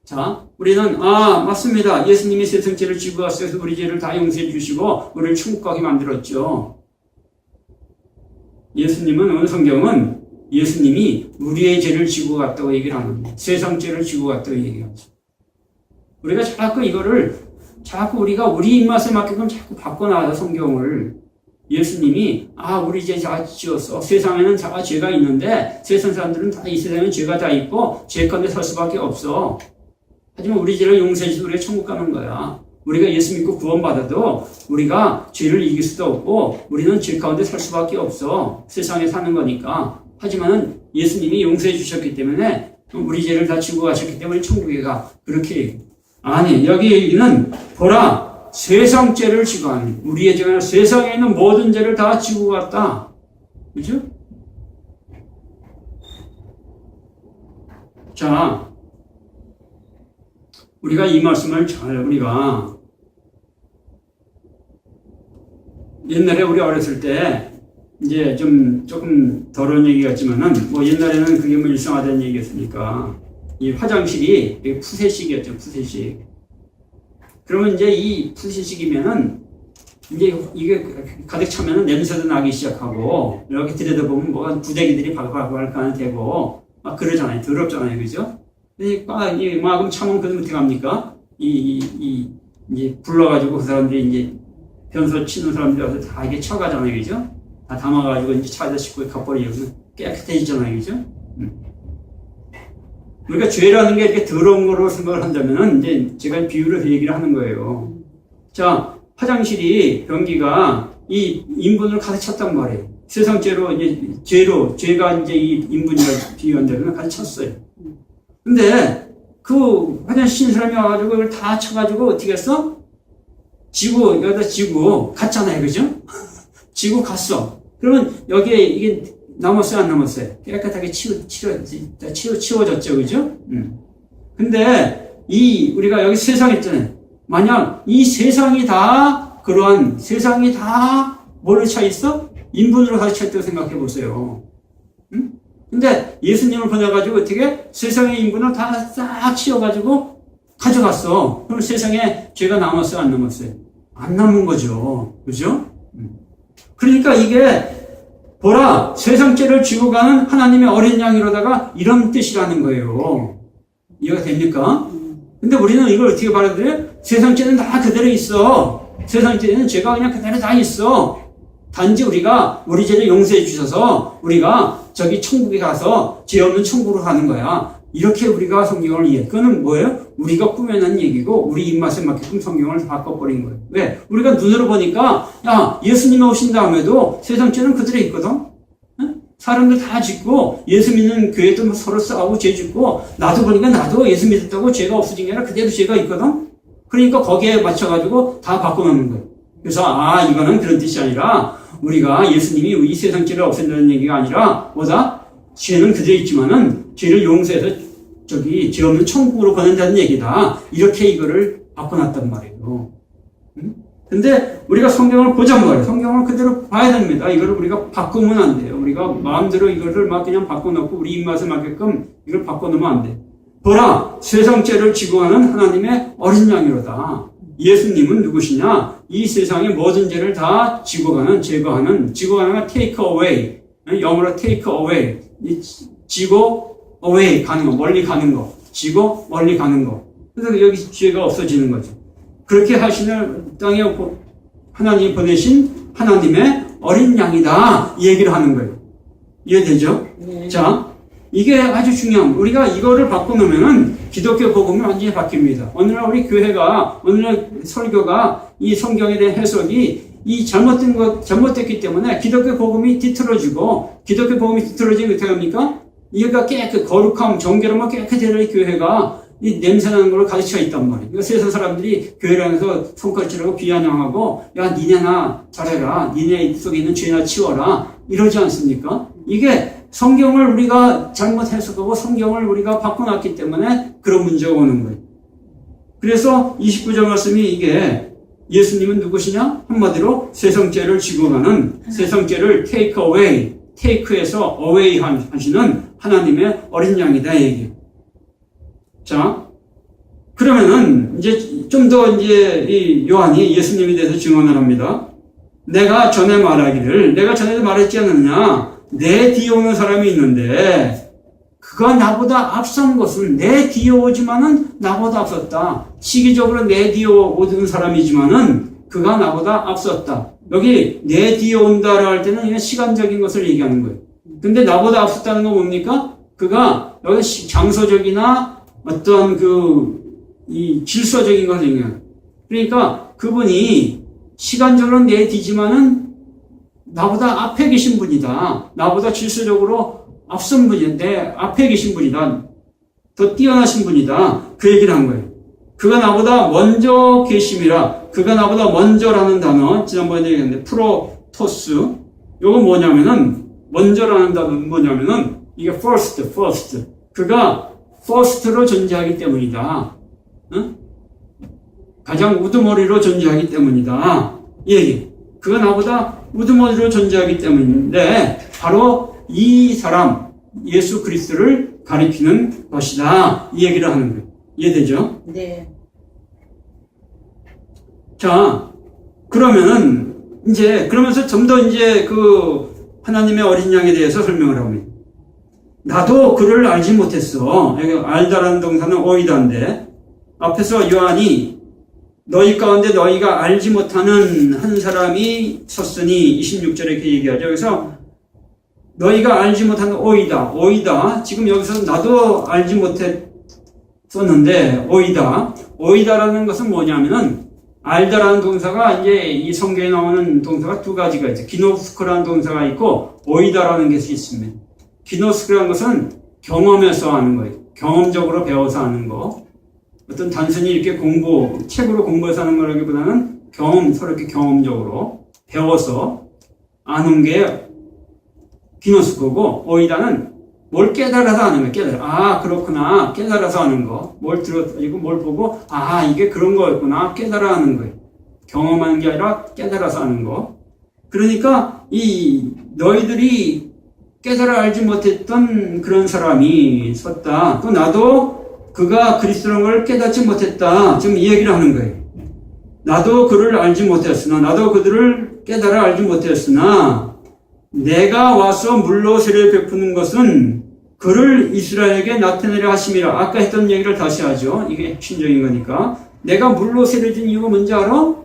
자, 우리는 맞습니다. 예수님이 세상 죄를 지고 가셔서 우리 죄를 다 용서해 주시고 우리를 천국 가게 만들었죠. 예수님은 오늘 성경은 예수님이 우리의 죄를 지고 갔다고 얘기를 합니다. 세상 죄를 지고 갔다고 얘기하죠. 우리가 자꾸 이거를 우리가 우리 입맛에 맞게끔 자꾸 바꿔놔요, 성경을. 예수님이 우리 죄 다 지었어. 세상에는 다 죄가 있는데 세상 사람들은 다 이 세상에 죄가 다 있고 죄 가운데 설 수밖에 없어. 하지만 우리 죄를 용서해 주셔서 우리가 천국 가는 거야. 우리가 예수 믿고 구원받아도 우리가 죄를 이길 수도 없고 우리는 죄 가운데 설 수밖에 없어. 세상에 사는 거니까. 하지만 예수님이 용서해 주셨기 때문에 우리 죄를 다 지고 가셨기 때문에 천국에 가. 그렇게 아니, 여기는 보라, 세상 죄를 지고 가는, 우리의 죄가 세상에 있는 모든 죄를 다 지고 갔다. 그죠? 자, 우리가 이 말씀을 우리가 옛날에 우리 어렸을 때 이제 조금 더러운 얘기 같지만은 옛날에는 그게 일상화된 얘기였으니까 이 화장실이 푸세식이었죠, 푸세식. 그러면 이제 이 푸세식이면은 이제 이게 가득 차면은 냄새도 나기 시작하고 이렇게 들여다보면 뭐가 구데기들이 발칸 되고 막 그러잖아요. 더럽잖아요, 그죠? 그럼 차면 그럼 어떻게 합니까? 이제 불러가지고 그 사람들이 이제 변소 치는 사람들이 와서 다 이게 쳐가잖아요, 그죠? 다 담아가지고 이제 차에다 싣고 가버리고 깨끗해지잖아요, 그죠? 우리가 죄라는 게 이렇게 더러운 거로 생각을 한다면은 이제 제가 비유를 얘기를 하는 거예요. 자, 화장실이 변기가 이 인분을 가득 찼단 말이에요. 세상 죄가 이제 이 인분이라 비유한다면 가득 찼어요. 근데 그 화장실 신 사람이 와가지고 이걸 다 쳐가지고 어떻게 했어? 여기다 지고 갔잖아요, 그죠? 지고 갔어. 그러면 여기에 이게 남았어요, 안 남았어요? 깨끗하게 치워졌죠, 그죠? 근데 우리가 여기 세상 있잖아요. 만약 이 세상이 다 뭘로 차 있어? 인분으로 가득 차 있다고 생각해 보세요. 근데 예수님을 보내가지고 어떻게? 세상의 인분을 다 싹 치워가지고 가져갔어. 그럼 세상에 죄가 남았어요, 안 남았어요? 안 남은 거죠. 그죠? 그러니까 이게 보라, 세상 죄를 지고 가는 하나님의 어린 양이로다가 이런 뜻이라는 거예요. 이해가 됩니까? 근데 우리는 이걸 어떻게 받아들여요? 세상 죄는 다 그대로 있어. 세상 죄는 죄가 그냥 그대로 다 있어. 단지 우리가 우리 죄를 용서해 주셔서 우리가 저기 천국에 가서 죄 없는 천국으로 가는 거야. 이렇게 우리가 성경을 이해. 그거는 뭐예요? 우리가 꾸며낸 얘기고 우리 입맛에 맞게끔 성경을 바꿔버린 거예요. 왜? 우리가 눈으로 보니까 예수님이 오신 다음에도 세상 죄는 그대로 있거든. 사람들 다 짓고 예수 믿는 교회도 서로 싸우고 죄 짓고 나도 보니까 나도 예수 믿었다고 죄가 없어진 게 아니라 그대로 죄가 있거든. 그러니까 거기에 맞춰가지고 다 바꿔놓는 거예요. 그래서 이거는 그런 뜻이 아니라 우리가 예수님이 이 세상 죄를 없앤다는 얘기가 아니라 죄는 그대로 있지만은 죄를 용서해서 죄 없는 천국으로 보낸다는 얘기다. 이렇게 이거를 바꿔놨단 말이에요. 근데 우리가 성경을 보자는 말이에요. 성경을 그대로 봐야 됩니다. 이거를 우리가 바꾸면 안 돼요. 우리가 마음대로 이거를 막 그냥 바꿔놓고 우리 입맛에 맞게끔 이걸 바꿔놓으면 안 돼. 보라, 세상 죄를 지고 가는 하나님의 어린 양이로다. 예수님은 누구시냐? 이 세상의 모든 죄를 다 지고 가는, 제거하는, 지고 가는 건 take away. 영어로 take away. 지고 away 가는 거, 멀리 가는 거. 지고 멀리 가는 거. 그래서 여기 죄가 없어지는 거죠. 그렇게 하시는 땅에 하나님이 보내신 하나님의 어린 양이다. 이 얘기를 하는 거예요. 이해되죠? 네. 자, 이게 아주 중요한, 우리가 이거를 바꿔놓으면은 기독교 복음이 완전히 바뀝니다. 오늘날 우리 교회가, 오늘날 설교가 이 성경에 대한 해석이 잘못됐기 때문에 기독교 복음이 뒤틀어지고, 기독교 복음이 뒤틀어지면 어떻게 합니까? 이가 거룩함, 정결함과 깨끗해야 교회가 이 냄새나는 걸로 가득 차 있단 말이에요. 그러니까 세상 사람들이 교회를 하면서 손가락질하고 비아냥하고, 니네나 잘해라. 니네 속에 있는 죄나 치워라. 이러지 않습니까? 이게 성경을 우리가 잘못 해석하고 성경을 우리가 바꿔놨기 때문에 그런 문제가 오는 거예요. 그래서 29절 말씀이 이게 예수님은 누구시냐? 한마디로 세상죄를 지고 가는, 세상죄를 take away, take에서 away 하시는 하나님의 어린 양이다, 얘기예요. 자, 그러면은 이제 좀 더 이제 이 요한이 예수님에 대해서 증언을 합니다. 내가 전에도 말했지 않느냐? 내 뒤에 오는 사람이 있는데 그가 나보다 앞선 것은 내 뒤에 오지만은 나보다 앞섰다. 시기적으로 내 뒤에 오는 사람이지만은 그가 나보다 앞섰다. 여기 내 뒤에 온다라고 할 때는 그냥 시간적인 것을 얘기하는 거예요. 근데 나보다 앞섰다는 건 뭡니까? 그가 여기 장소적이나 어떤 이 질서적인 것을 얘기해요. 그러니까 그분이 시간적으로 내 뒤지만은 나보다 앞에 계신 분이다. 나보다 질서적으로 앞선 분이다. 내 앞에 계신 분이다. 더 뛰어나신 분이다. 그 얘기를 한 거예요. 그가 나보다 먼저 계심이라. 그가 나보다 먼저라는 단어, 지난번에 얘기했는데, 프로토스. 요건 뭐냐면은, 먼저라는 단어는 뭐냐면은, 이게 first. 그가 first로 존재하기 때문이다. 응? 가장 우두머리로 존재하기 때문이다. 이 얘기. 그가 나보다 우두머리로 존재하기 때문인데 바로 이 사람 예수 그리스도를 가리키는 것이다. 이 얘기를 하는 거예요. 이해되죠?
네.
자, 그러면은 이제 그러면서 좀 더 이제 하나님의 어린 양에 대해서 설명을 합니다. 나도 그를 알지 못했어. 여기 알다라는 동사는 오이다인데 앞에서 요한이 너희 가운데 너희가 알지 못하는 한 사람이 섰으니 26절에 이렇게 얘기하죠. 그래서 너희가 알지 못하는 오이다. 지금 여기서 나도 알지 못했었는데 오이다라는 것은 뭐냐면은 알다라는 동사가 이제 이 성경에 나오는 동사가 두 가지가 있죠. 기노스크라는 동사가 있고 오이다라는 것이 있습니다. 기노스크라는 것은 경험해서 하는 거예요. 경험적으로 배워서 하는 거. 어떤 단순히 이렇게 책으로 공부해서 하는 거라기보다는 서로 이렇게 경험적으로 배워서 아는 게 기노스코고, 오이다는 뭘 깨달아서 하는 거예요. 아, 그렇구나. 깨달아서 하는 거. 뭘 보고, 아, 이게 그런 거였구나. 깨달아 하는 거예요. 경험하는 게 아니라 깨달아서 하는 거. 그러니까, 너희들이 깨달아 알지 못했던 그런 사람이 섰다. 또 나도 그가 그리스도라는 걸 깨닫지 못했다. 지금 이 얘기를 하는 거예요. 나도 그를 알지 못했으나, 나도 그들을 깨달아 알지 못했으나, 내가 와서 물로 세례를 베푸는 것은 그를 이스라엘에게 나타내려 하심이라. 아까 했던 얘기를 다시 하죠. 이게 핵심적인 거니까. 내가 물로 세례를 준 이유가 뭔지 알아?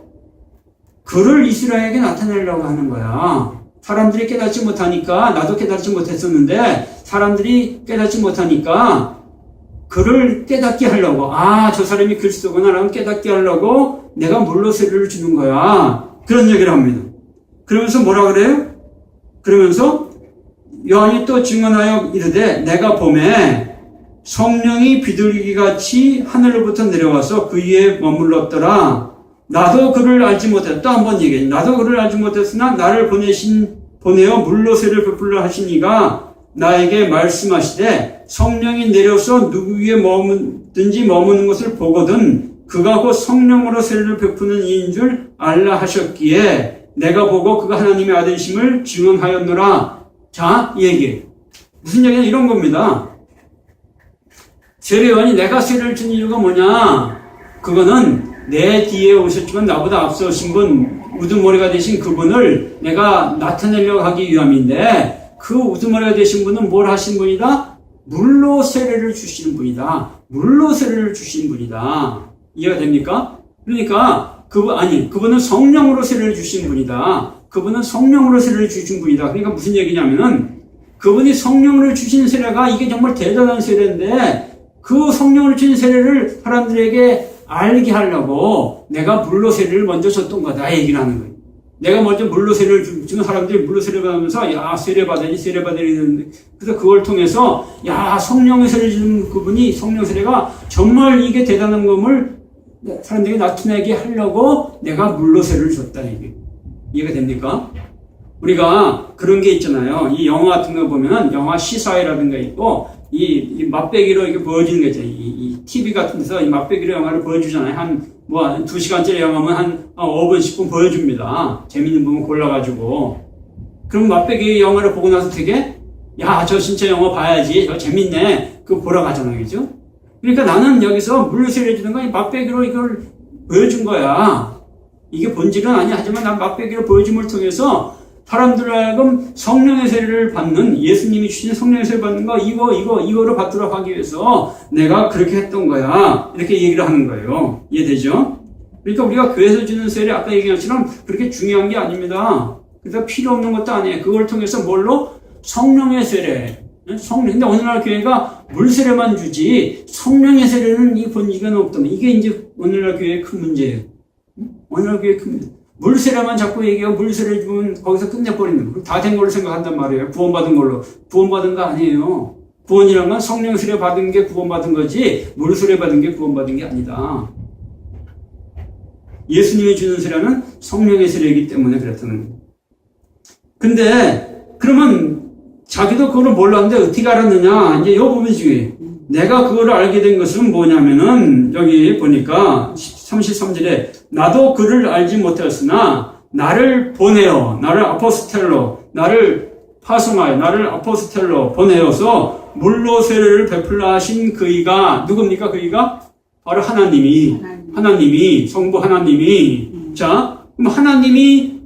그를 이스라엘에게 나타내려고 하는 거야. 사람들이 깨닫지 못하니까, 나도 깨닫지 못했었는데, 사람들이 깨닫지 못하니까, 그를 깨닫게 하려고, 아, 저 사람이 그리스도구나 라고 깨닫게 하려고 내가 물로 세례를 주는 거야. 그런 얘기를 합니다. 그러면서 뭐라 그래요? 그러면서 요한이 또 증언하여 이르되 내가 보매 성령이 비둘기같이 하늘로부터 내려와서 그 위에 머물렀더라. 나도 그를 알지 못했다. 또 한 번 얘기해. 나도 그를 알지 못했으나 나를 보내어 물로 세례를 베풀려 하시니가 나에게 말씀하시되 성령이 내려서 누구 위에 머무는 것을 보거든 그가 곧 성령으로 세례를 베푸는 이인 줄 알라 하셨기에 내가 보고 그가 하나님의 아들이심을 증언하였노라. 자, 이 얘기. 무슨 얘기냐? 이런 겁니다. 세례요한이 내가 세례를 준 이유가 뭐냐? 그거는 내 뒤에 오셨지만 나보다 앞서신 분, 우두머리가 되신 그분을 내가 나타내려고 하기 위함인데 그 우두머리가 되신 분은 뭘 하신 분이다? 물로 세례를 주시는 분이다. 물로 세례를 주신 분이다. 이해가 됩니까? 그러니까 그분은 성령으로 세례를 주신 분이다. 그분은 성령으로 세례를 주신 분이다. 그러니까 무슨 얘기냐면은 그분이 성령으로 주신 세례가 이게 정말 대단한 세례인데 그 성령으로 주신 세례를 사람들에게 알게 하려고 내가 물로 세례를 먼저 줬던 거다. 얘기를 하는 거예요. 내가 먼저 물로 세례를 주는 사람들이 물로 세례를 받으면서 야, 세례 받으니 이러는데 그래서 그걸 통해서 야, 성령의 세례를 주는 그분이 성령 세례가 정말 이게 대단한 것을 사람들에게 나타내게 하려고 내가 물로 세례를 줬다. 이해가 됩니까? 우리가 그런 게 있잖아요. 이 영화 같은 거 보면은 영화 시사회라든가 있고 이 맛배기로 이렇게 보여주는 게 있잖아요. 이 TV 같은 데서 이 맛배기로 영화를 보여주잖아요. 한 2시간짜리 영화면 한 5분, 10분 보여줍니다. 재밌는 부분 골라가지고. 그럼 맛배기 영화를 보고 나서 되게, 야, 저 진짜 영화 봐야지. 저 재밌네. 그거 보러 가잖아요. 그죠? 그러니까 나는 여기서 물세례 해주는 건 맛배기로 이걸 보여준 거야. 이게 본질은 아니야. 하지만 난 맛배기로 보여줌을 통해서 사람들로 하여금 성령의 세례를 받는, 예수님이 주신 성령의 세례를 받는 거, 이거를 받도록 하기 위해서 내가 그렇게 했던 거야. 이렇게 얘기를 하는 거예요. 이해되죠? 그러니까 우리가 교회에서 주는 세례, 아까 얘기한 것처럼 그렇게 중요한 게 아닙니다. 그래서 필요 없는 것도 아니에요. 그걸 통해서 뭘로? 성령의 세례. 근데 오늘날 교회가 물세례만 주지, 성령의 세례는 이 본질은 없다면, 이게 이제 오늘날 교회의 큰 문제예요. 오늘날 교회의 큰 문제. 물세례만 자꾸 얘기하고 물세례 주면 거기서 끝내버리는 거. 다 된 걸로 생각한단 말이에요. 구원받은 걸로. 구원받은 거 아니에요. 구원이란 건 성령 세례 받은 게 구원받은 거지, 물세례 받은 게 구원받은 게 아니다. 예수님이 주는 세례는 성령의 세례이기 때문에 그랬다는 거예요. 근데 그러면 자기도 그걸 몰랐는데 어떻게 알았느냐? 이제 이 부분이 중요해요. 내가 그걸 알게 된 것은 뭐냐면은 여기 보니까 33절에 나도 그를 알지 못하였으나 나를 보내어, 나를 아포스텔로, 나를 파송하여, 나를 아포스텔로 보내어서 물로 세례를 베풀라 하신 그이가 누굽니까? 그이가 바로 하나님이 성부 하나님이. 자, 그럼 하나님이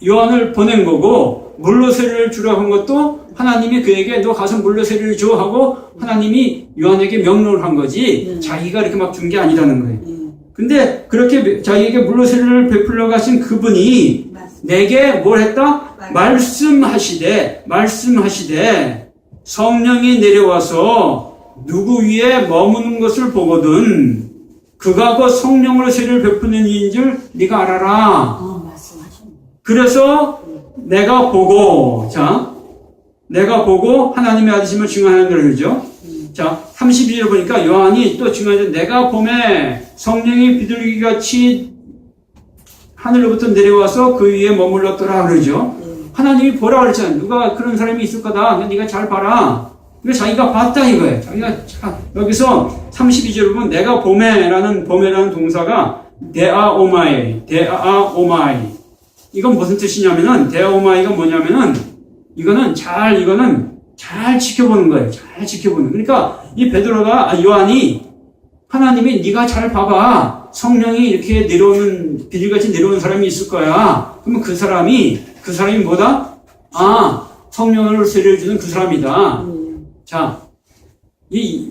요한을 보낸 거고, 물로 세례를 주라 한 것도 하나님이 그에게 너 가서 물로 세례를 줘 하고 하나님이 요한에게 명령을 한 거지, 자기가 이렇게 막 준 게 아니라는 거예요. 근데 그렇게 자기에게 물로 세례를 베풀러 가신 그분이 내게 뭘 했다? 말씀하시되 성령이 내려와서 누구 위에 머무는 것을 보거든 그가 곧 성령으로 세례를 베푸는 이인 줄 네가 알아라. 그래서 내가 보고 하나님의 아들심을 증언하는 거죠. 자, 32절 보니까 요한이 또 증언하죠. 내가 봄에 성령이 비둘기같이 하늘로부터 내려와서 그 위에 머물렀더라 그러죠. 하나님이 보라 그랬잖아요. 누가 그런 사람이 있을 거다. 네가 잘 봐라. 근데 자기가 봤다 이거예요. 자기가 여기서 32절 보면 내가 봄에라는 동사가 데아오마이. 이건 무슨 뜻이냐면은 데아오마이가 뭐냐면은 이거는 잘 지켜보는 거예요. 잘 지켜보는. 그러니까 이 요한이 하나님이 네가 잘 봐봐. 성령이 이렇게 내려오는 비둘기같이 내려오는 사람이 있을 거야. 그러면 그 사람이 뭐다? 성령을 세례를 주는 그 사람이다. 자, 이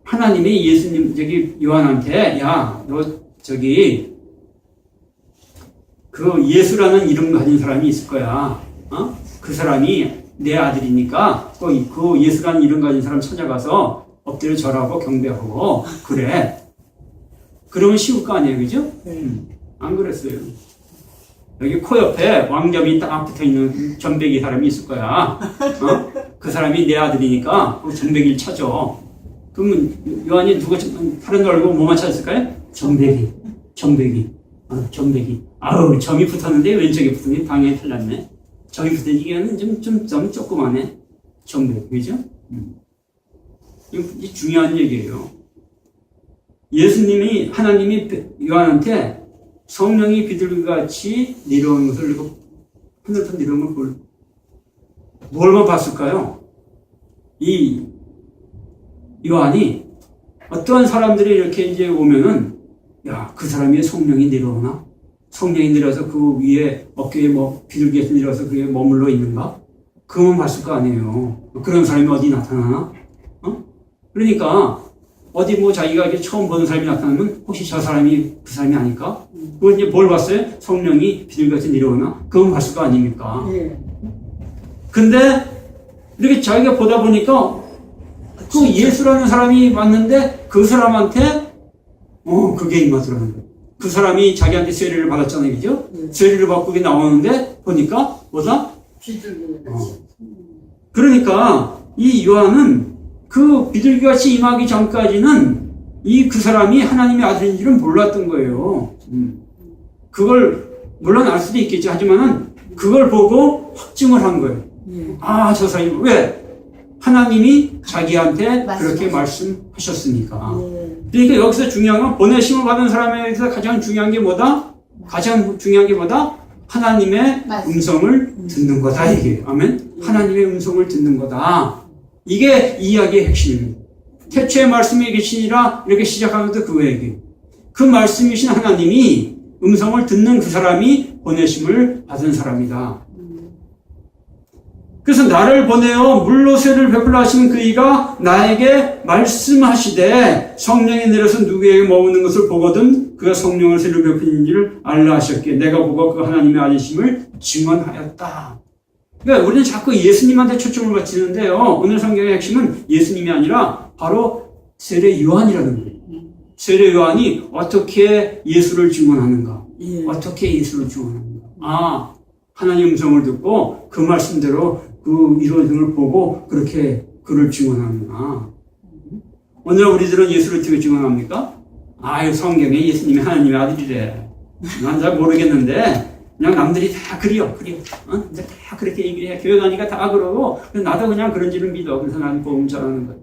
하나님이 예수님 요한한테 야, 너 그 예수라는 이름 가진 사람이 있을 거야. 그 사람이 내 아들이니까 그 예수라는 이름 가진 사람 찾아가서 엎드려 절하고 경배하고 그래. 그러면 쉬울 거 아니에요, 그죠? 안 그랬어요. 여기 코 옆에 왕점이 딱 붙어있는 전백이 사람이 있을 거야. 그 사람이 내 아들이니까 그 전백이를 찾아. 그러면 요한이 다른 걸 알고 뭐만 찾았을까요? 전백이. 아우, 점이 붙었는데 왼쪽에 붙었는데 방향이 틀렸네. 점이 붙은 이게는 좀 조그만해. 전백, 그죠? 이게 중요한 얘기예요. 하나님이 요한한테 성령이 비둘기같이 내려오는 것을 하늘부터 내려오는 걸 뭘만 봤을까요? 이 요한이 어떠한 사람들이 이렇게 이제 오면은 야, 그 사람이 성령이 내려오나? 성령이 내려와서 그 위에 어깨에 비둘기같이 내려와서 그 위에 머물러 있는가? 그것만 봤을 거 아니에요. 그런 사람이 어디 나타나나? 그러니까 어디 자기가 이게 처음 보는 사람이 나타나면 혹시 저 사람이 그 사람이 아닐까? 그건 이제 뭘 봤어요? 성령이 비둘기같이 내려오나? 그건 봤을 거 아닙니까? 근데 이렇게 자기가 보다 보니까 그 예수라는 사람이 왔는데 그 사람한테 그게 임하더라는 거예요. 그 사람이 자기한테 세례를 받았잖아요, 그죠? 세례를 받고 그게 나오는데 보니까 뭐다? 그러니까 이 요한은 그 비둘기같이 임하기 전까지는 그 사람이 하나님의 아들인 줄은 몰랐던 거예요. 그걸 물론 알 수도 있겠죠. 하지만은 그걸 보고 확증을 한 거예요. 저 사람이 왜? 하나님이 자기한테 그렇게
말씀하셨-
말씀하셨으니까.
네.
그러니까 여기서 중요한 건 보내심을 받은 사람에게서 가장 중요한 게 뭐다? 가장 중요한 게 뭐다? 하나님의
말씀.
음성을 듣는 거다 이게. 아멘. 하나님의 음성을 듣는 거다. 이게 이 이야기의 핵심입니다. 태초의 말씀이 계시니라 이렇게 시작하면서 그 얘기. 그 말씀이신 하나님이 음성을 듣는 그 사람이 보내심을 받은 사람이다. 그래서 나를 보내어 물로 세를 베풀라 하시는 그이가 나에게 말씀하시되 성령이 내려서 누구에게 머무는 것을 보거든 그가 성령을 세를 베푸는 줄을 알라 하셨기에 내가 보고 그 하나님의 아니심을 증언하였다. 그러니까 우리는 자꾸 예수님한테 초점을 맞추는데요. 오늘 성경의 핵심은 예수님이 아니라 바로 세례 요한이라는 거예요. 세례 요한이 어떻게 예수를 증언하는가?
예.
어떻게 예수를 증언하는가? 아, 하나님 음성을 듣고 그 말씀대로 그 이론을 보고 그렇게 그를 증언하는구나. 오늘 우리들은 예수를 어떻게 증언합니까? 아유, 성경에 예수님이 하나님의 아들이래. 난 잘 모르겠는데 그냥 남들이 다 그려. 이제 다 그렇게 얘기해. 교회 가니까 다 그러고 나도 그냥 그런 줄을 믿어. 그래서 나는 복음 전하는 거야.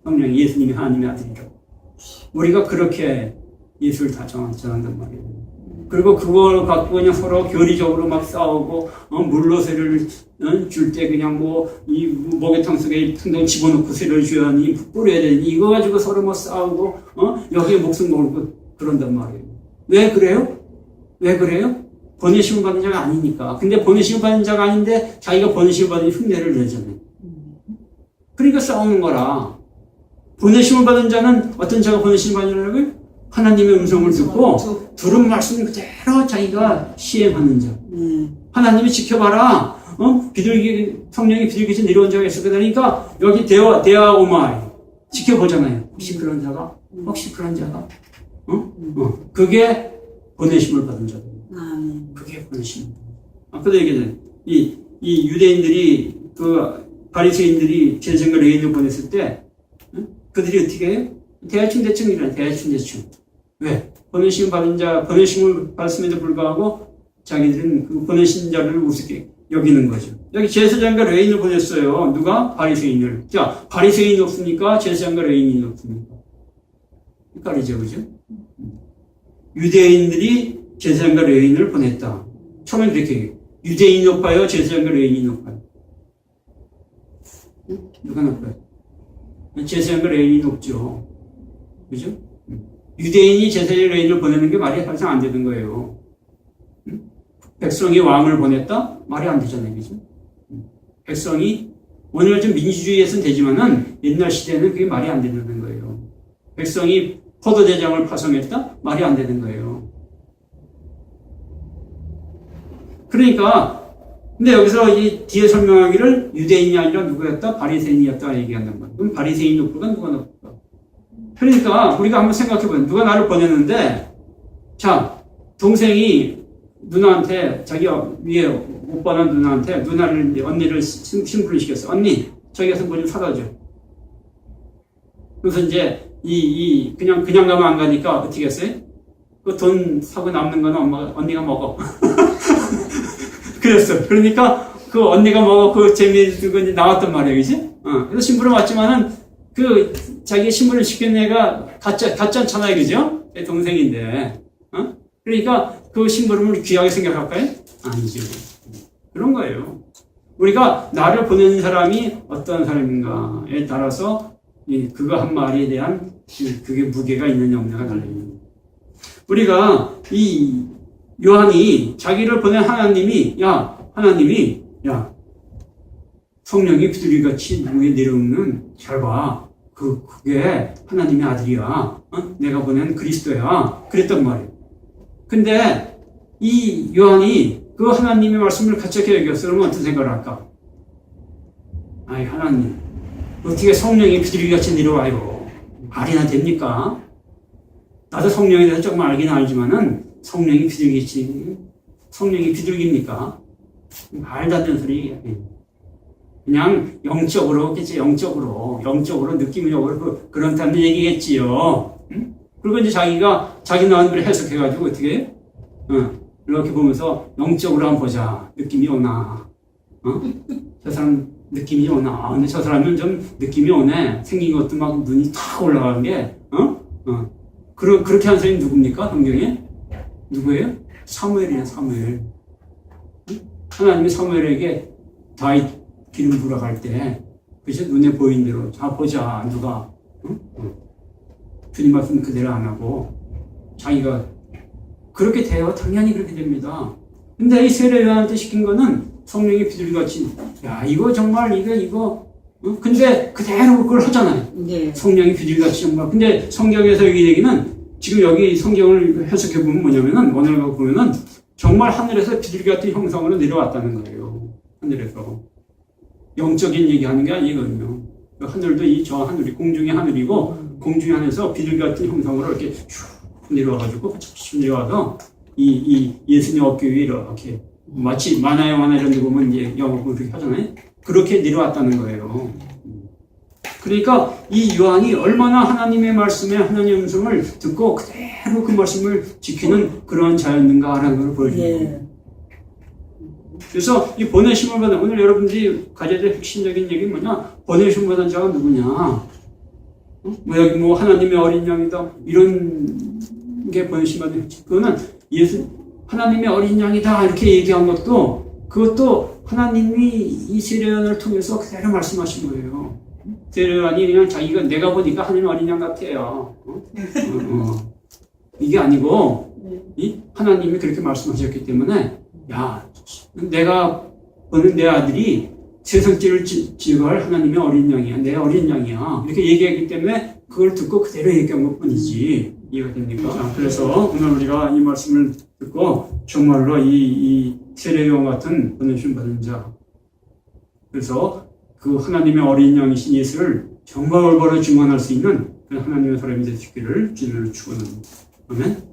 성령이 예수님이 하나님의 아들이라고. 우리가 그렇게 예수를 다 전한단 말이에요. 그리고 그걸 갖고 그냥 서로 교리적으로 막 싸우고, 물로 세를 줄 때 그냥 이 목욕탕 속에 퉁덩 집어넣고 세를 줘야 하니, 뿌려야 되니, 이거 가지고 서로 뭐 싸우고, 여기에 목숨 걸고 그런단 말이에요. 왜 그래요? 왜 그래요? 보내심을 받은 자가 아니니까. 근데 보내심을 받은 자가 아닌데 자기가 보내심을 받은 흉내를 내잖아요. 그러니까 싸우는 거라. 보내심을 받은 자는 어떤 자가 보내심을 받으려고요? 하나님의 음성을 듣고 들은 말씀 그대로 자기가 시행하는 자. 하나님이 지켜봐라. 성령이 비둘기처럼 내려온 자가 있을 거니까 여기 데아오마이 지켜보잖아요. 혹시 그런 자가? 그게 보내심을 받은 자다. 그게 보내심. 아까도 얘기했잖아요. 이 유대인들이 바리새인들이 제사장과 레위인을 보냈을 때 그들이 어떻게 해요? 대충. 왜? 보내심을 받았음에도 불구하고 자기들은 그 보내신 자를 우습게 여기는 거죠. 여기 제사장과 레위인을 보냈어요. 누가? 바리새인을. 자, 바리새인이 없습니까? 제사장과 레위인이 없습니까? 헷갈리죠, 그죠? 유대인들이 제사장과 레위인을 보냈다. 처음엔 그렇게 얘기해요. 유대인이 높아요? 제사장과 레위인이 높아요? 누가 높아요? 제사장과 레위인이 높죠. 그죠? 유대인이 제사장과 레위인을 보내는 게 말이 항상 안 되는 거예요. 백성이 왕을 보냈다? 말이 안 되잖아요. 그죠? 백성이, 오늘 좀 민주주의에서는 되지만은 옛날 시대에는 그게 말이 안 되는 거예요. 백성이 포도대장을 파송했다? 말이 안 되는 거예요. 그러니까, 근데 여기서 이 뒤에 설명하기를 유대인이 아니라 누구였다? 바리새인이었다 얘기한단 말이에요. 그럼 바리새인이 높을까? 누가 높을까? 그러니까 우리가 한번 생각해보면 누가 나를 보냈는데, 자, 동생이 누나한테, 자기 위에 오빠는 누나한테 언니를 신부를 시켰어. 언니, 저기 가서 뭐 좀 사다 줘. 그래서 이제 그냥 가면 안 가니까 어떻게 했어요? 그 돈 사고 남는 거는 언니가 먹어. 그랬어. 그러니까 그 언니가 먹어 그 재미있는 이제 나왔단 말이에요. 그지? 그래서 신부를 왔지만은 자기 신부를 시킨 애가 가짜잖아요. 그죠? 내 동생인데. 그러니까 그 신부를 귀하게 생각할까요? 아니죠. 그런 거예요. 우리가 나를 보내는 사람이 어떤 사람인가에 따라서 그가 한 말에 대한 그게 무게가 있느냐 없느냐가 달려있는 거예요. 우리가 이 요한이 자기를 보낸 하나님이 성령이 비둘기같이 누구에 내려오는 잘 봐. 그게 하나님의 아들이야. 내가 보낸 그리스도야. 그랬단 말이에요. 근데 이 요한이 그 하나님의 말씀을 가짜게 여겼어. 그러면 어떤 생각을 할까? 아이, 하나님, 어떻게 성령이 비둘기같이 내려와요? 말이나 됩니까? 나도 성령에 대해서 조금 알긴 알지만은 성령이 비둘기입니까? 말도 안 되는 소리 얘기해요. 그냥 영적으로 느낌적으로 그런 사람들 얘기겠지요. 응? 그리고 이제 자기 나름대로 해석해가지고 어떻게 해요? 이렇게 보면서 영적으로 한번 보자. 느낌이 오나? 저 사람 느낌이 오나. 아, 근데 저 사람은 좀 느낌이 오네. 생긴 것도 막 눈이 탁 올라가는 게, 그렇게 한 사람이 누굽니까? 성경에? 누구예요? 사무엘이에요, 사무엘. 하나님이 사무엘에게 다윗 기름 부러 갈 때, 그죠? 눈에 보인 대로, 자, 보자, 누가, 주님 말씀 그대로 안 하고, 자기가, 그렇게 돼요. 당연히 그렇게 됩니다. 근데 이 세례 요한한테 시킨 거는 성령이 비둘기같이, 야, 이거 정말, 이거, 근데 그대로 그걸 하잖아요.
네.
성령이 비둘기같이 정말. 근데 성경에서 이 얘기는, 지금 여기 성경을 해석해보면 뭐냐면은, 오늘 보면은, 정말 하늘에서 비둘기 같은 형상으로 내려왔다는 거예요. 하늘에서. 영적인 얘기하는 게 아니거든요. 하늘도 저 하늘이 공중의 하늘이고 공중의 하늘에서 비둘기 같은 형상으로 이렇게 슉 내려와가지고 쭉 내려와서 이 예수님 어깨 위에 이렇게 마치 만화 영화나 이런 데 보면 이제 영화 그렇게 하잖아요. 그렇게 내려왔다는 거예요. 그러니까 이 요한이 얼마나 하나님의 말씀에 하나님의 음성을 듣고 그대로 그 말씀을 지키는 그러한 자였는가라는 걸 보여줍니다.
예.
그래서 이 보내심을 받은, 오늘 여러분들이 가져야 될 핵심적인 얘기는 뭐냐? 보내심을 받은 자가 누구냐? 여기 하나님의 어린 양이다. 이런 게 보내심 받은, 그거는 하나님의 어린 양이다. 이렇게 얘기한 것도, 그것도 하나님이 이 세례요한을 통해서 그대로 말씀하신 거예요. 세례요한이 그냥 자기가 내가 보니까 하나님의 어린 양 같아요. 이게 아니고, 하나님이 그렇게 말씀하셨기 때문에, 야, 내가 보는 내 아들이 세상죄를 지어갈 하나님의 어린 양이야. 내 어린 양이야. 이렇게 얘기하기 때문에 그걸 듣고 그대로 얘기한 것 뿐이지. 이해가 됩니까? 자, 그래서 오늘 우리가 이 말씀을 듣고 정말로 이 세례요한 같은 보내심 받은 자. 그래서 그 하나님의 어린 양이신 예수를 정말 올바로 증언할 수 있는 그 하나님의 사람이 되시기를 주님으로 축원합니다. 아멘.